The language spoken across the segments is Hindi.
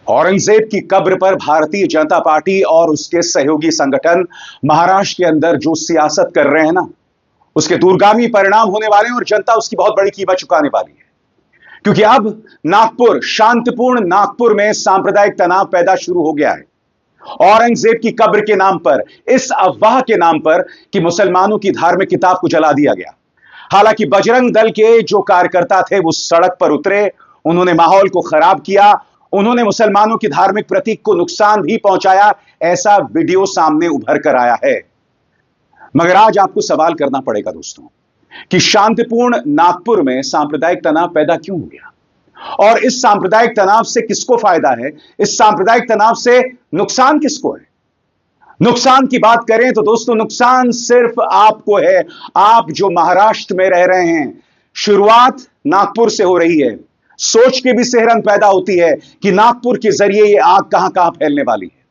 औरंगजेब की कब्र पर भारतीय जनता पार्टी और उसके सहयोगी संगठन महाराष्ट्र के अंदर जो सियासत कर रहे हैं ना, उसके दूरगामी परिणाम होने वाले हैं और जनता उसकी बहुत बड़ी कीमत चुकाने वाली है। क्योंकि अब नागपुर, शांतिपूर्ण नागपुर में सांप्रदायिक तनाव पैदा शुरू हो गया है औरंगजेब की कब्र के नाम पर, इस अफवाह के नाम पर कि मुसलमानों की धार्मिक किताब को जला दिया गया। हालांकि बजरंग दल के जो कार्यकर्ता थे वो सड़क पर उतरे, उन्होंने माहौल को खराब किया, उन्होंने मुसलमानों की धार्मिक प्रतीक को नुकसान भी पहुंचाया। ऐसा वीडियो सामने उभर कर आया है। मगर आज आपको सवाल करना पड़ेगा दोस्तों कि शांतिपूर्ण नागपुर में सांप्रदायिक तनाव पैदा क्यों हो गया और इस सांप्रदायिक तनाव से किसको फायदा है, इस सांप्रदायिक तनाव से नुकसान किसको है। नुकसान की बात करें तो दोस्तों नुकसान सिर्फ आपको है, आप जो महाराष्ट्र में रह रहे हैं। शुरुआत नागपुर से हो रही है। सोच के भी सिहरन पैदा होती है कि नागपुर के जरिए यह आग कहां कहां फैलने वाली है।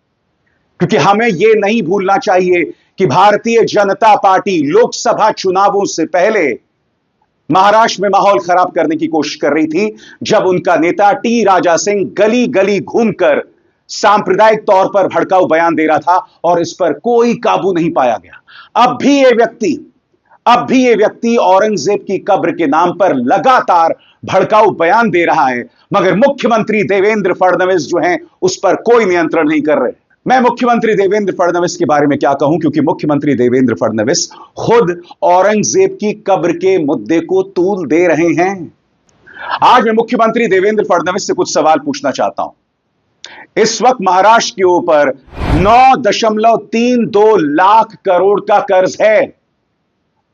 क्योंकि हमें यह नहीं भूलना चाहिए कि भारतीय जनता पार्टी लोकसभा चुनावों से पहले महाराष्ट्र में माहौल खराब करने की कोशिश कर रही थी, जब उनका नेता टी राजा सिंह गली गली घूमकर सांप्रदायिक तौर पर भड़काऊ बयान दे रहा था और इस पर कोई काबू नहीं पाया गया। अब भी यह व्यक्ति औरंगजेब की कब्र के नाम पर लगातार भड़काऊ बयान दे रहा है, मगर मुख्यमंत्री देवेंद्र फडणवीस जो हैं उस पर कोई नियंत्रण नहीं कर रहे। मैं मुख्यमंत्री देवेंद्र फडणवीस के बारे में क्या कहूं, क्योंकि मुख्यमंत्री देवेंद्र फडणवीस खुद औरंगजेब की कब्र के मुद्दे को तूल दे रहे हैं। आज मैं मुख्यमंत्री देवेंद्र फडणवीस से कुछ सवाल पूछना चाहता हूं। इस वक्त महाराष्ट्र के ऊपर 9.32 लाख करोड़ का कर्ज है।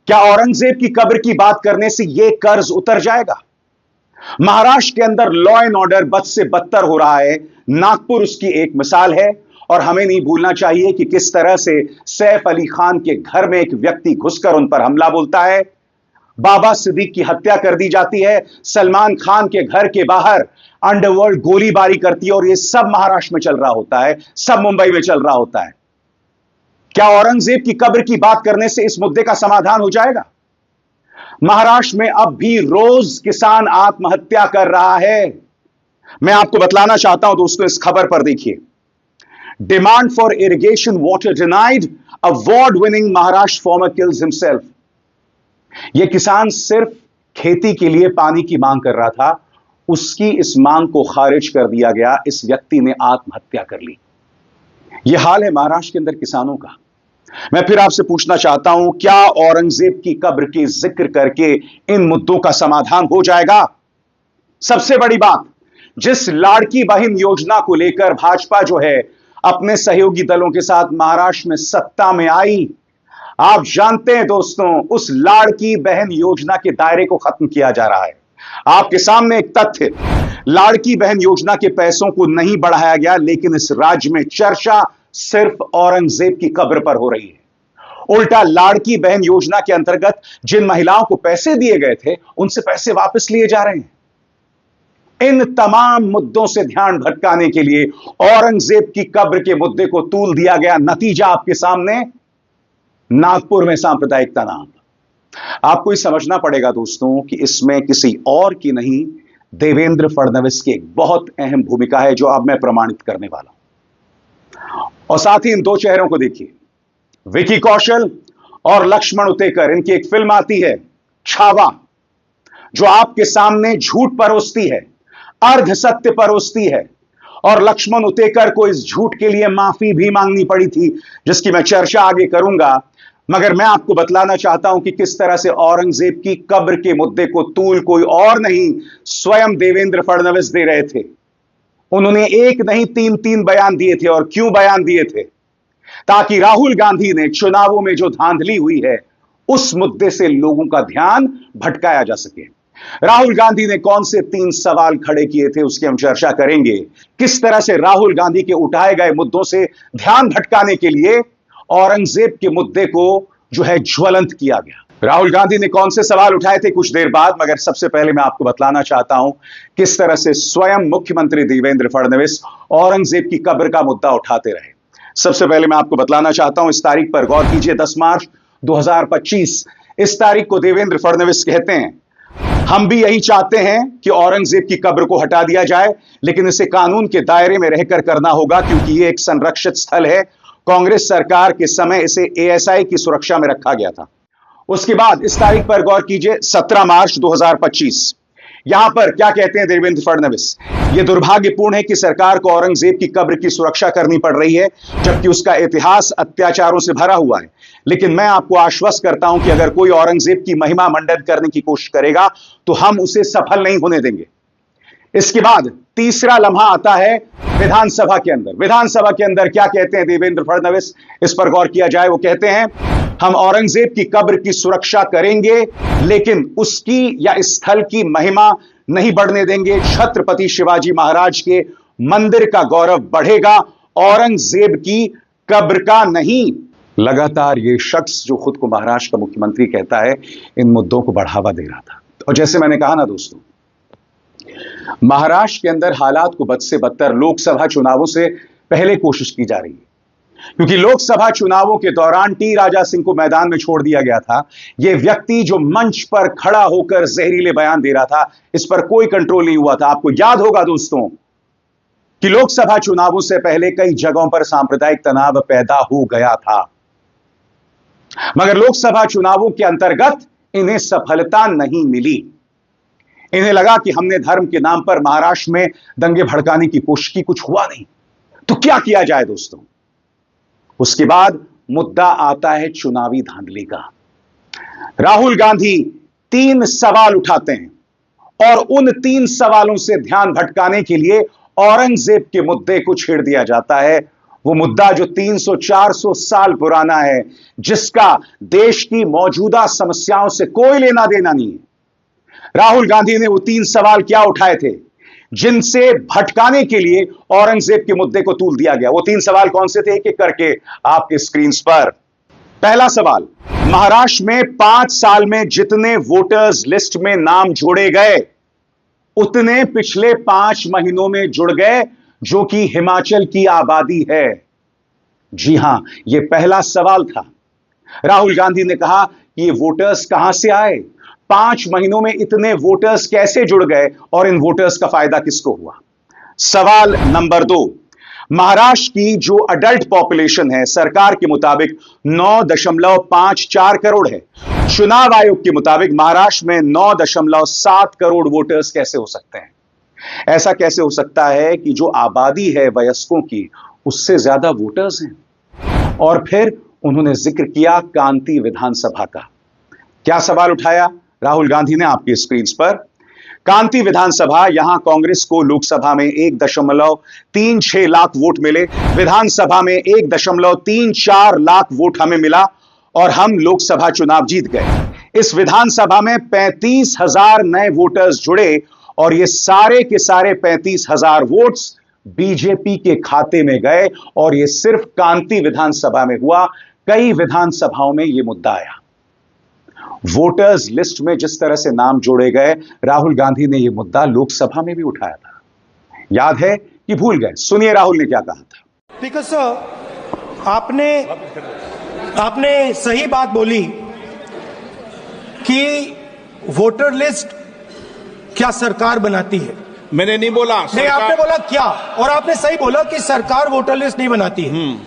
क्या औरंगजेब की कब्र की बात करने से यह कर्ज उतर जाएगा? महाराष्ट्र के अंदर लॉ एंड ऑर्डर बद से बदतर हो रहा है। नागपुर उसकी एक मिसाल है। और हमें नहीं भूलना चाहिए कि किस तरह से सैफ अली खान के घर में एक व्यक्ति घुसकर उन पर हमला बोलता है, बाबा सिद्दीक की हत्या कर दी जाती है, सलमान खान के घर के बाहर अंडरवर्ल्ड गोलीबारी करती है, और यह सब महाराष्ट्र में चल रहा होता है, सब मुंबई में चल रहा होता है। क्या औरंगजेब की कब्र की बात करने से इस मुद्दे का समाधान हो जाएगा? महाराष्ट्र में अब भी रोज किसान आत्महत्या कर रहा है। मैं आपको बतलाना चाहता हूं दोस्तों, इस खबर पर देखिए। Demand for irrigation water denied, award winning Maharashtra farmer kills himself. यह किसान सिर्फ खेती के लिए पानी की मांग कर रहा था, उसकी इस मांग को खारिज कर दिया गया, इस व्यक्ति ने आत्महत्या कर ली। यह हाल है महाराष्ट्र के अंदर किसानों का। मैं फिर आपसे पूछना चाहता हूं, क्या औरंगजेब की कब्र के जिक्र करके इन मुद्दों का समाधान हो जाएगा? सबसे बड़ी बात, जिस लाड़की बहन योजना को लेकर भाजपा जो है अपने सहयोगी दलों के साथ महाराष्ट्र में सत्ता में आई, आप जानते हैं दोस्तों, उस लाड़की बहन योजना के दायरे को खत्म किया जा रहा है। आपके सामने एक तथ्य, लाड़की बहन योजना के पैसों को नहीं बढ़ाया गया, लेकिन इस राज्य में चर्चा सिर्फ औरंगजेब की कब्र पर हो रही है। उल्टा लाड़की बहन योजना के अंतर्गत जिन महिलाओं को पैसे दिए गए थे, उनसे पैसे वापस लिए जा रहे हैं। इन तमाम मुद्दों से ध्यान भटकाने के लिए औरंगजेब की कब्र के मुद्दे को तूल दिया गया। नतीजा आपके सामने, नागपुर में सांप्रदायिक तनाव। आपको ये समझना पड़ेगा दोस्तों कि इसमें किसी और की नहीं, देवेंद्र फडणवीस की एक बहुत अहम भूमिका है, जो अब मैं प्रमाणित करने वाला हूं। और साथ ही इन दो चेहरों को देखिए, विकी कौशल और लक्ष्मण उतेकर। इनकी एक फिल्म आती है छावा, जो आपके सामने झूठ परोसती है, अर्ध सत्य परोसती है, और लक्ष्मण उतेकर को इस झूठ के लिए माफी भी मांगनी पड़ी थी, जिसकी मैं चर्चा आगे करूंगा। मगर मैं आपको बतलाना चाहता हूं कि किस तरह से औरंगजेब की कब्र के मुद्दे को तूल कोई और नहीं, स्वयं देवेंद्र फडणवीस दे रहे थे। उन्होंने एक नहीं 3 बयान दिए थे। और क्यों बयान दिए थे? ताकि राहुल गांधी ने चुनावों में जो धांधली हुई है, उस मुद्दे से लोगों का ध्यान भटकाया जा सके। राहुल गांधी ने कौन से 3 सवाल खड़े किए थे, उसकी हम चर्चा करेंगे। किस तरह से राहुल गांधी के उठाए गए मुद्दों से ध्यान भटकाने के लिए औरंगजेब के मुद्दे को जो है ज्वलंत किया गया। राहुल गांधी ने कौन से सवाल उठाए थे कुछ देर बाद, मगर सबसे पहले मैं आपको बतलाना चाहता हूं किस तरह से स्वयं मुख्यमंत्री देवेंद्र फडणवीस औरंगजेब की कब्र का मुद्दा उठाते रहे। सबसे पहले मैं आपको बतलाना चाहता हूं, इस तारीख पर गौर कीजिए, 10 मार्च 2025। इस तारीख को देवेंद्र फडणवीस कहते हैं, हम भी यही चाहते हैं कि औरंगजेब की कब्र को हटा दिया जाए, लेकिन इसे कानून के दायरे में रहकर करना होगा, क्योंकि यह एक संरक्षित स्थल है। कांग्रेस सरकार के समय इसे एएसआई की सुरक्षा में रखा गया था। उसके बाद इस तारीख पर गौर कीजिए, 17 मार्च 2025। यहां पर क्या कहते हैं देवेंद्र फडणवीस? यह दुर्भाग्यपूर्ण है कि सरकार को औरंगजेब की कब्र की सुरक्षा करनी पड़ रही है, जबकि उसका इतिहास अत्याचारों से भरा हुआ है। लेकिन मैं आपको आश्वस्त करता हूं कि अगर कोई औरंगजेब की महिमा मंडित करने की कोशिश करेगा तो हम उसे सफल नहीं होने देंगे। इसके बाद तीसरा लम्हा आता है विधानसभा के अंदर। विधानसभा के अंदर क्या कहते हैं देवेंद्र फडणवीस? इस पर गौर किया जाए। वो कहते हैं, हम औरंगजेब की कब्र की सुरक्षा करेंगे, लेकिन उसकी या इस स्थल की महिमा नहीं बढ़ने देंगे। छत्रपति शिवाजी महाराज के मंदिर का गौरव बढ़ेगा, औरंगजेब की कब्र का नहीं। लगातार ये शख्स जो खुद को महाराष्ट्र का मुख्यमंत्री कहता है, इन मुद्दों को बढ़ावा दे रहा था। और जैसे मैंने कहा ना दोस्तों, महाराष्ट्र के अंदर हालात को बद से बदतर लोकसभा चुनावों से पहले कोशिश की जा रही है, क्योंकि लोकसभा चुनावों के दौरान टी राजा सिंह को मैदान में छोड़ दिया गया था। यह व्यक्ति जो मंच पर खड़ा होकर जहरीले बयान दे रहा था, इस पर कोई कंट्रोल नहीं हुआ था। आपको याद होगा दोस्तों कि लोकसभा चुनावों से पहले कई जगहों पर सांप्रदायिक तनाव पैदा हो गया था, मगर लोकसभा चुनावों के अंतर्गत इन्हें सफलता नहीं मिली। इन्हें लगा कि हमने धर्म के नाम पर महाराष्ट्र में दंगे भड़काने की कोशिश की, कुछ हुआ नहीं, तो क्या किया जाए दोस्तों? उसके बाद मुद्दा आता है चुनावी धांधली का। राहुल गांधी 3 सवाल उठाते हैं और उन 3 सवालों से ध्यान भटकाने के लिए औरंगजेब के मुद्दे को छेड़ दिया जाता है। वो मुद्दा जो 300-400 साल पुराना है, जिसका देश की मौजूदा समस्याओं से कोई लेना देना नहीं है। राहुल गांधी ने वो 3 सवाल क्या उठाए थे जिनसे भटकाने के लिए औरंगजेब के मुद्दे को तूल दिया गया? वो 3 सवाल कौन से थे, एक एक करके आपके स्क्रीन पर। पहला सवाल, महाराष्ट्र में 5 साल में जितने वोटर्स लिस्ट में नाम जोड़े गए, उतने पिछले 5 महीनों में जुड़ गए, जो कि हिमाचल की आबादी है। जी हां, यह पहला सवाल था। राहुल गांधी ने कहा कि ये वोटर्स कहां से आए, 5 महीनों में इतने वोटर्स कैसे जुड़ गए और इन वोटर्स का फायदा किसको हुआ? सवाल नंबर 2, महाराष्ट्र की जो अडल्ट पॉपुलेशन है सरकार के मुताबिक 9.54 करोड़ है। चुनाव आयोग के मुताबिक महाराष्ट्र में 9.7 करोड़ वोटर्स कैसे हो सकते हैं? ऐसा कैसे हो सकता है कि जो आबादी है वयस्कों की, उससे ज्यादा वोटर्स हैं? और फिर उन्होंने जिक्र किया कांति विधानसभा का। क्या सवाल उठाया राहुल गांधी ने आपकी स्क्रीन पर? कांति विधानसभा, यहां कांग्रेस को लोकसभा में 1.36 लाख वोट मिले, विधानसभा में 1.34 लाख वोट हमें मिला और हम लोकसभा चुनाव जीत गए। इस विधानसभा में 35,000 नए वोटर्स जुड़े और ये सारे के सारे 35,000 वोट्स बीजेपी के खाते में गए। और ये सिर्फ कांति विधानसभा में हुआ, कई विधानसभाओं में यह मुद्दा आया। वोटर्स लिस्ट में जिस तरह से नाम जोड़े गए, राहुल गांधी ने यह मुद्दा लोकसभा में भी उठाया था। याद है कि भूल गए? सुनिए राहुल ने क्या कहा था। बिकॉज आपने सही बात बोली कि वोटर लिस्ट क्या सरकार बनाती है। मैंने नहीं बोला नहीं, आपने बोला क्या, और आपने सही बोला कि सरकार वोटर लिस्ट नहीं बनाती है।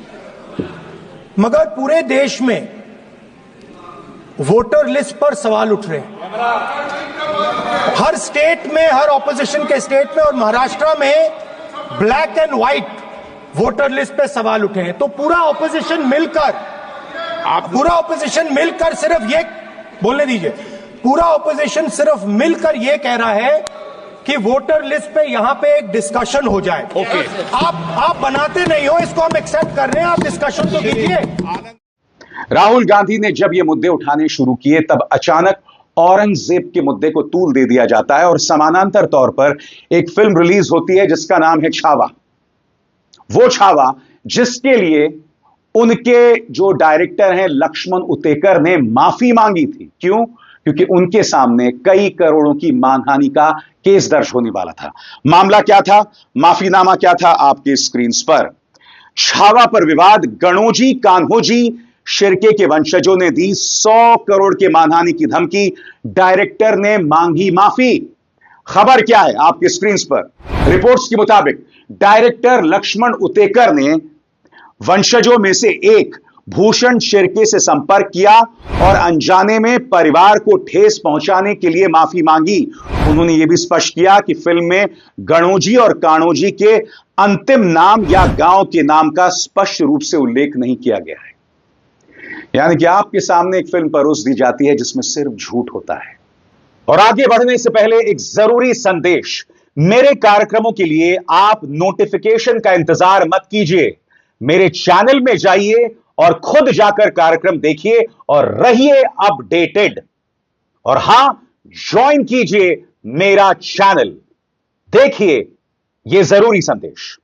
मगर पूरे देश में वोटर लिस्ट पर सवाल उठ रहे हैं, हर स्टेट में, हर ऑपोजिशन के स्टेट में, और महाराष्ट्र में black and white voter list पे सवाल उठे हैं। तो पूरा ऑपोजिशन मिलकर सिर्फ ये बोलने दीजिए, पूरा ऑपोजिशन सिर्फ मिलकर ये कह रहा है कि वोटर लिस्ट पे यहां पे एक डिस्कशन हो जाए। ओके, आप बनाते नहीं हो, इसको हम एक्सेप्ट कर रहे हैं, आप डिस्कशन तो कीजिए। राहुल गांधी ने जब ये मुद्दे उठाने शुरू किए, तब अचानक औरंगजेब के मुद्दे को तूल दे दिया जाता है और समानांतर तौर पर एक फिल्म रिलीज होती है जिसका नाम है छावा। वो छावा जिसके लिए उनके जो डायरेक्टर हैं लक्ष्मण उतेकर ने माफी मांगी थी। क्यों? क्योंकि उनके सामने कई करोड़ों की मानहानि का केस दर्ज होने वाला था। मामला क्या था, माफीनामा क्या था, आपके स्क्रीन पर। छावा पर विवाद, गणोजी कान्होजी शिर्के के वंशजों ने दी 100 करोड़ के मानहानि की धमकी, डायरेक्टर ने मांगी माफी। खबर क्या है आपके स्क्रीन पर? रिपोर्ट्स के मुताबिक डायरेक्टर लक्ष्मण उतेकर ने वंशजों में से एक भूषण शिर्के से संपर्क किया और अनजाने में परिवार को ठेस पहुंचाने के लिए माफी मांगी। उन्होंने यह भी स्पष्ट किया कि फिल्म में गणोजी और काणोजी के अंतिम नाम या गांव के नाम का स्पष्ट रूप से उल्लेख नहीं किया गया है। यानी कि आपके सामने एक फिल्म परोस दी जाती है जिसमें सिर्फ झूठ होता है। और आगे बढ़ने से पहले एक जरूरी संदेश, मेरे कार्यक्रमों के लिए आप नोटिफिकेशन का इंतजार मत कीजिए। मेरे चैनल में जाइए और खुद जाकर कार्यक्रम देखिए और रहिए अपडेटेड। और हां, ज्वाइन कीजिए मेरा चैनल। देखिए यह जरूरी संदेश।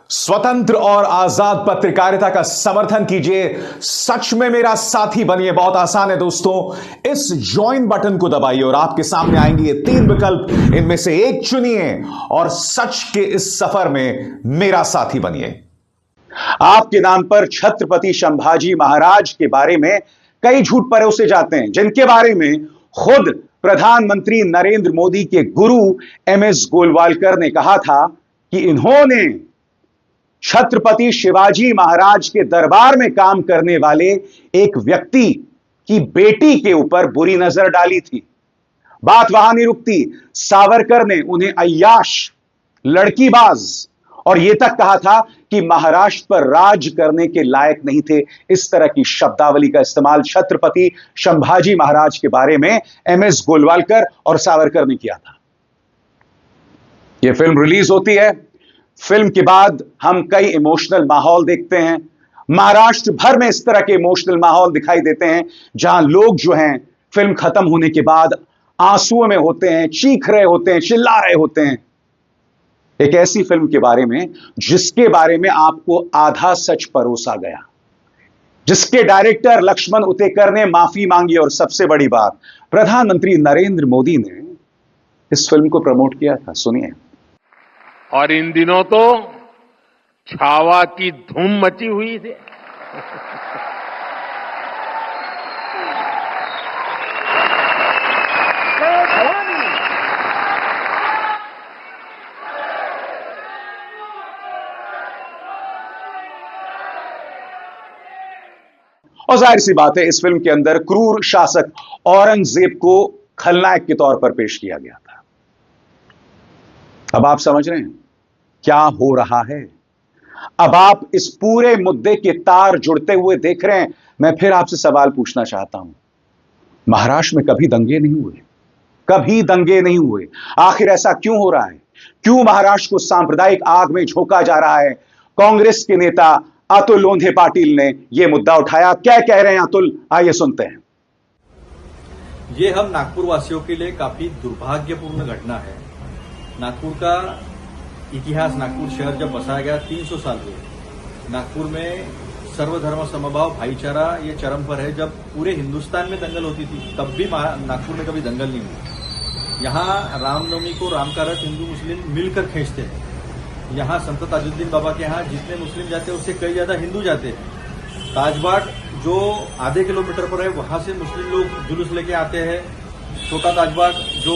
स्वतंत्र और आजाद पत्रकारिता का समर्थन कीजिए, सच में मेरा साथी बनिए। बहुत आसान है दोस्तों, इस ज्वाइन बटन को दबाइए और आपके सामने आएंगे ये 3 विकल्प, इनमें से एक चुनिए और सच के इस सफर में मेरा साथी बनिए। आपके नाम पर छत्रपति संभाजी महाराज के बारे में कई झूठ परोसे जाते हैं, जिनके बारे में खुद प्रधानमंत्री नरेंद्र मोदी के गुरु MS गोलवालकर ने कहा था कि इन्होंने छत्रपति शिवाजी महाराज के दरबार में काम करने वाले एक व्यक्ति की बेटी के ऊपर बुरी नजर डाली थी। बात वहां नहीं रुकती, सावरकर ने उन्हें अय्याश, लड़कीबाज और यह तक कहा था कि महाराष्ट्र पर राज करने के लायक नहीं थे। इस तरह की शब्दावली का इस्तेमाल छत्रपति संभाजी महाराज के बारे में MS गोलवालकर और सावरकर ने किया था। यह फिल्म रिलीज होती है, फिल्म के बाद हम कई इमोशनल माहौल देखते हैं। महाराष्ट्र भर में इस तरह के इमोशनल माहौल दिखाई देते हैं जहां लोग जो हैं फिल्म खत्म होने के बाद आंसुओं में होते हैं, चीख रहे होते हैं, चिल्ला रहे होते हैं। एक ऐसी फिल्म के बारे में जिसके बारे में आपको आधा सच परोसा गया, जिसके डायरेक्टर लक्ष्मण उतेकर ने माफी मांगी और सबसे बड़ी बात, प्रधानमंत्री नरेंद्र मोदी ने इस फिल्म को प्रमोट किया था। सुनिए। और इन दिनों तो छावा की धूम मची हुई थी। और जाहिर सी बात है, इस फिल्म के अंदर क्रूर शासक औरंगजेब को खलनायक के तौर पर पेश किया गया था। अब आप समझ रहे हैं क्या हो रहा है? अब आप इस पूरे मुद्दे के तार जुड़ते हुए देख रहे हैं। मैं फिर आपसे सवाल पूछना चाहता हूं, महाराष्ट्र में कभी दंगे नहीं हुए? कभी दंगे नहीं हुए। आखिर ऐसा क्यों हो रहा है? क्यों महाराष्ट्र को सांप्रदायिक आग में झोंका जा रहा है? कांग्रेस के नेता अतुल लोंढे पाटिल ने यह मुद्दा उठाया। क्या कह रहे हैं अतुल, आइए सुनते हैं। ये हम नागपुर वासियों के लिए काफी दुर्भाग्यपूर्ण घटना है। नागपुर का इतिहास, नागपुर शहर जब बसाया गया 300 साल हुए। नागपुर में सर्वधर्म समभाव भाईचारा ये चरम पर है। जब पूरे हिंदुस्तान में दंगल होती थी तब भी नागपुर में कभी दंगल नहीं हुई। यहाँ रामनवमी को राम का रथ हिंदू मुस्लिम मिलकर खींचते हैं। यहाँ संत ताजुद्दीन बाबा के यहाँ जितने मुस्लिम जाते हैं उससे कई ज्यादा हिंदू जाते हैं। ताजबाग जो आधे किलोमीटर पर है वहां से मुस्लिम लोग जुलूस लेके आते हैं। छोटा ताजबाग जो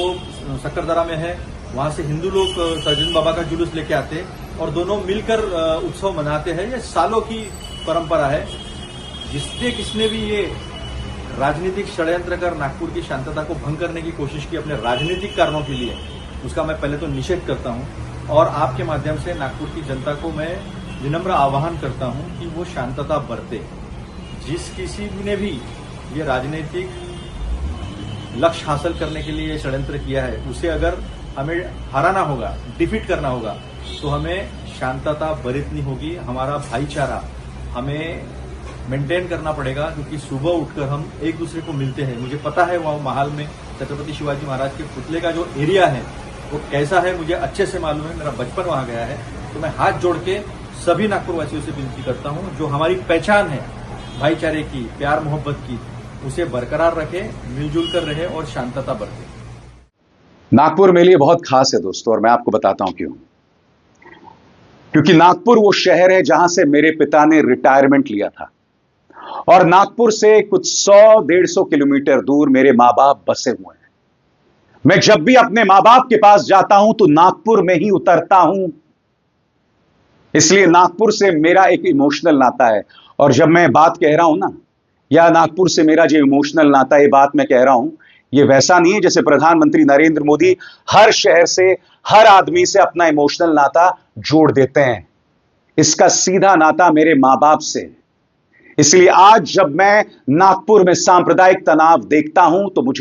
सक्करदरा में है वहां से हिंदू लोग ताजुद्दीन बाबा का जुलूस लेके आते हैं और दोनों मिलकर उत्सव मनाते हैं। ये सालों की परंपरा है। जिसने किसने भी ये राजनीतिक षड्यंत्र कर नागपुर की शांतता को भंग करने की कोशिश की अपने राजनीतिक कारणों के लिए, उसका मैं पहले तो निषेध करता हूं और आपके माध्यम से नागपुर की जनता को मैं विनम्र आह्वान करता हूं कि वो शांतता बरते। जिस किसी ने भी ये राजनीतिक लक्ष्य हासिल करने के लिए षड्यंत्र किया है उसे अगर हमें हराना होगा, डिफीट करना होगा, तो हमें शांतता बरतनी होगी। हमारा भाईचारा हमें मेंटेन करना पड़ेगा क्योंकि सुबह उठकर हम एक दूसरे को मिलते हैं। मुझे पता है वहां महाल में छत्रपति शिवाजी महाराज के पुतले का जो एरिया है वो कैसा है, मुझे अच्छे से मालूम है। मेरा बचपन वहां गया है। तो मैं हाथ जोड़ के सभी नागपुरवासियों से विनती करता हूं, जो हमारी पहचान है भाईचारे की, प्यार मोहब्बत की, उसे बरकरार रखे, मिलजुल कर रहे और शांतता बरते। नागपुर मेरे लिए बहुत खास है दोस्तों, और मैं आपको बताता हूं क्यों। क्योंकि नागपुर वो शहर है जहां से मेरे पिता ने रिटायरमेंट लिया था और नागपुर से कुछ 100-150 किलोमीटर दूर मेरे मां बाप बसे हुए हैं। मैं जब भी अपने मां बाप के पास जाता हूं तो नागपुर में ही उतरता हूं, इसलिए नागपुर से मेरा एक इमोशनल नाता है। और जब मैं बात कह रहा हूं ना, या नागपुर से मेरा जो इमोशनल नाता है, ये बात मैं कह रहा हूं, ये वैसा नहीं है जैसे प्रधानमंत्री नरेंद्र मोदी हर शहर से, हर आदमी से अपना इमोशनल नाता जोड़ देते हैं। इसका सीधा नाता मेरे मां बाप से। इसलिए आज जब मैं नागपुर में सांप्रदायिक तनाव देखता हूं तो मुझे